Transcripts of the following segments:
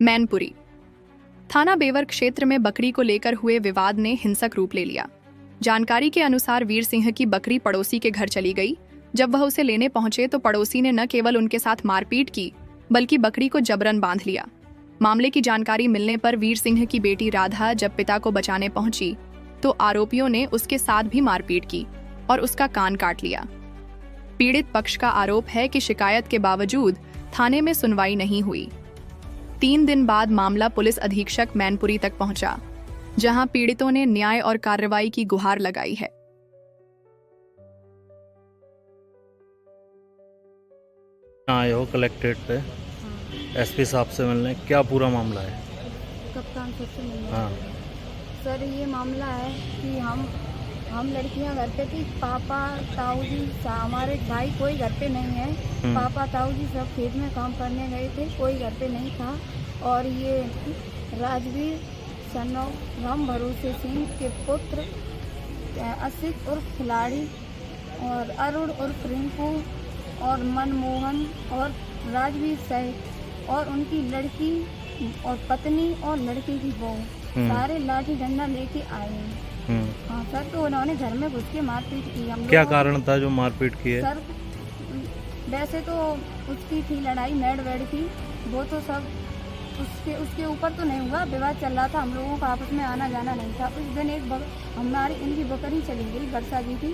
मैनपुरी थाना बेवर क्षेत्र में बकरी को लेकर हुए विवाद ने हिंसक रूप ले लिया। जानकारी के अनुसार वीर सिंह की बकरी पड़ोसी के घर चली गई। जब वह उसे लेने पहुंचे तो पड़ोसी ने न केवल उनके साथ मारपीट की बल्कि बकरी को जबरन बांध लिया। मामले की जानकारी मिलने पर वीर सिंह की बेटी राधा जब पिता को बचाने पहुंची तो आरोपियों ने उसके साथ भी मारपीट की और उसका कान काट लिया। पीड़ित पक्ष का आरोप है कि शिकायत के बावजूद थाने में सुनवाई नहीं हुई। 3 दिन बाद मामला पुलिस अधीक्षक मैनपुरी तक पहुंचा, जहां पीड़ितों ने न्याय और कार्रवाई की गुहार लगाई है। आए हो कलेक्ट्रेट पे एसपी साहब से मिलने, क्या पूरा मामला है? कप्तान सर से मिलने। हाँ सर ये मामला है कि हम लड़कियां घर पे थी। पापा ताऊ जी हमारे भाई कोई घर पे नहीं है। पापा ताऊ जी सब खेत में काम करने गए थे, कोई घर पे नहीं था। और ये राजवीर सन ऑफ राम भरोसे सिंह के पुत्र असित उर्फ खिलाड़ी और अरुण उर्फ रिंकू और मनमोहन और राजवीर सहित और उनकी लड़की और पत्नी और लड़के की बहू सारे लाठी डंडा लेके आए हैं। हाँ सर, तो उन्होंने घर में घुस के मारपीट की। हम क्या कारण था जो मारपीट की है? सर वैसे तो उसकी थी लड़ाई मैड वेड की, वो तो सब उसके ऊपर तो नहीं हुआ। विवाद चल रहा था, हम लोगों का आपस में आना जाना नहीं था। उस दिन हमारी इनकी बकरी चली गई, वर्षा जी की।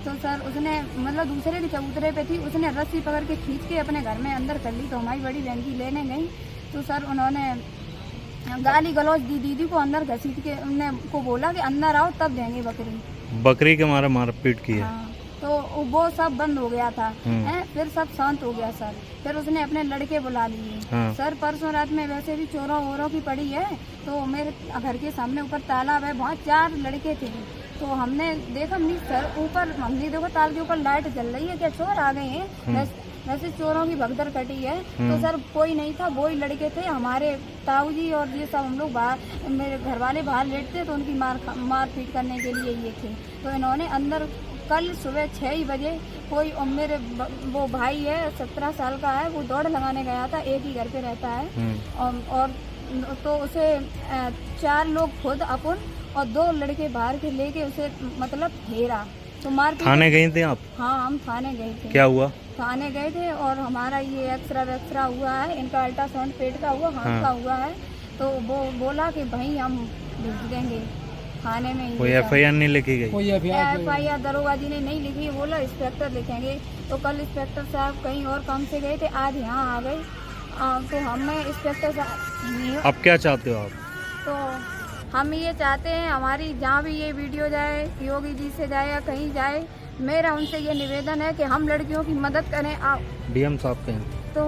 तो सर उसने मतलब दूसरे के चबूतरे पे थी, उसने रस्सी पकड़ के खींच के अपने घर में अंदर कर ली। तो हमारी बड़ी बहन की लेने गई तो सर उन्होंने गाली गलौज दी, दीदी को अंदर घसीट के उन्हें को बोला कि अंदर आओ तब देंगे बकरी। बकरी के मारे मारपीट की है। हाँ, तो वो सब बंद हो गया था। फिर सब शांत हो गया सर। फिर उसने अपने लड़के बुला लिए। हाँ। सर परसों रात में वैसे भी चोरों वोरों की पड़ी है, तो मेरे घर के सामने ऊपर तालाब है, वहाँ 4 लड़के थे। तो हमने देखा नहीं सर, ऊपर हमने देखो ताल के ऊपर लाइट जल रही है, क्या चोर आ गए हैं? वैसे चोरों की भगदड़ कटी है। तो सर कोई नहीं था, वो ही लड़के थे। हमारे ताऊ जी और ये सब हम लोग बाहर, मेरे घर वाले बाहर लेटते तो उनकी मारपीट करने के लिए ये थे। तो इन्होंने अंदर कल सुबह 6 बजे कोई मेरे वो भाई है 17 साल का है, वो दौड़ लगाने गया था, एक ही घर पे रहता है। और तो उसे 4 लोग खुद अपन और 2 लड़के बाहर के लेके उसे मतलब घेरा। तो मारपीट। थाने गए थे आप? हाँ, हम थाने गए थे। क्या हुआ? थाने गए थे और हमारा ये एक्सरा हुआ है, इनका अल्ट्रासाउंड पेट का हुआ, हाथ का हुआ है। तो वो बोला कि भाई हम भेज देंगे थाने में। कोई FIR नहीं लिखी गई? कोई FIR दरोगा जी ने नहीं लिखी, बोला इंस्पेक्टर लिखेंगे। तो कल इंस्पेक्टर साहब कहीं और काम से गए थे, आज यहाँ आ गए। तो हमें इंस्पेक्टर साहब। अब क्या चाहते हो आप? तो हम ये चाहते हैं हमारी जहाँ भी ये वीडियो जाए, योगी जी से जाए या कहीं जाए, मेरा उनसे ये निवेदन है कि हम लड़कियों की मदद करें। आप DM साहब कहें तो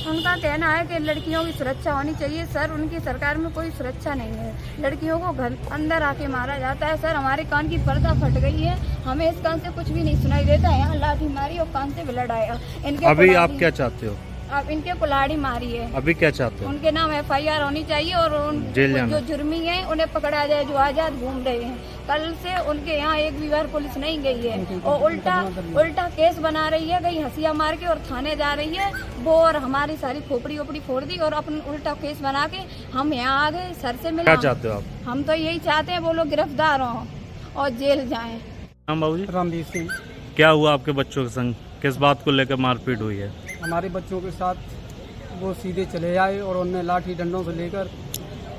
उनका कहना है कि लड़कियों की सुरक्षा होनी चाहिए। सर उनकी सरकार में कोई सुरक्षा नहीं है, लड़कियों को घर अंदर आके मारा जाता है। सर हमारे कान की पर्दा फट गई है, हमें इस कान से कुछ भी नहीं सुनाई देता है। यहाँ लाठी मारी और कान से ब्लड आया। अभी आप क्या चाहते हो? अब इनके कुल्हाड़ी मारी है। अभी क्या चाहते हो? उनके नाम FIR होनी चाहिए और जेल जाना। जो जुर्मी है उन्हें पकड़ा जाए, जो आजाद घूम रहे हैं। कल से उनके यहाँ एक भी बार पुलिस नहीं गई है और उल्टा केस बना रही है, गई हंसिया मार के और थाने जा रही है वो, और हमारी सारी खोपड़ी ओपड़ी फोड़ दी और अपन उल्टा केस बना के हम यहाँ आ गए। सर से मिला। क्या चाहते हो आप? हम तो यही चाहते हैं वो लोग गिरफ्तार हों और जेल जाएं। नाम बाबूजी? रामवीर सिंह। क्या हुआ आपके बच्चों के संग? किस बात को लेकर मारपीट हुई है? हमारे बच्चों के साथ वो सीधे चले आए और उन्होंने लाठी डंडों से लेकर।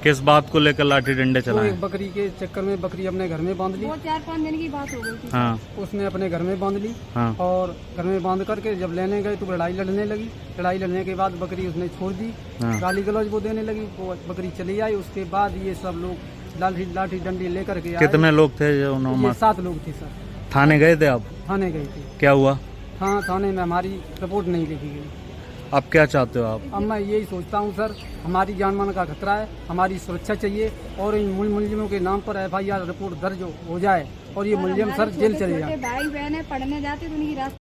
किस बात को लेकर लाठी डंडे चलाए? एक बकरी के चक्कर में बकरी अपने घर में बांध ली। वो 4-5 दिन की बात हो गई थी। हाँ। उसने अपने घर में बांध ली। हाँ। और घर में बांध करके जब लेने गए तो लड़ाई लड़ने लगी। लड़ाई लड़ने के बाद बकरी उसने छोड़ दी। हाँ। गाली गलौज वो देने लगी, वो बकरी चली आई। उसके बाद ये सब लोग लाठी डंडी लेकर के आए। कितने लोग थे जो उन्होंने? 7 लोग थे सर। थाने गए थे आप? थाने गए थे। क्या हुआ? थाने में हमारी रिपोर्ट नहीं लिखी गई। अब क्या चाहते हो आप? अब मैं यही सोचता हूँ सर, हमारी जान मान का खतरा है, हमारी सुरक्षा चाहिए और इन मुलजिमों के नाम पर FIR रिपोर्ट दर्ज हो जाए और ये मुलजिम सर जेल चले जाए। भाई बहन पढ़ने जाते तो उनकी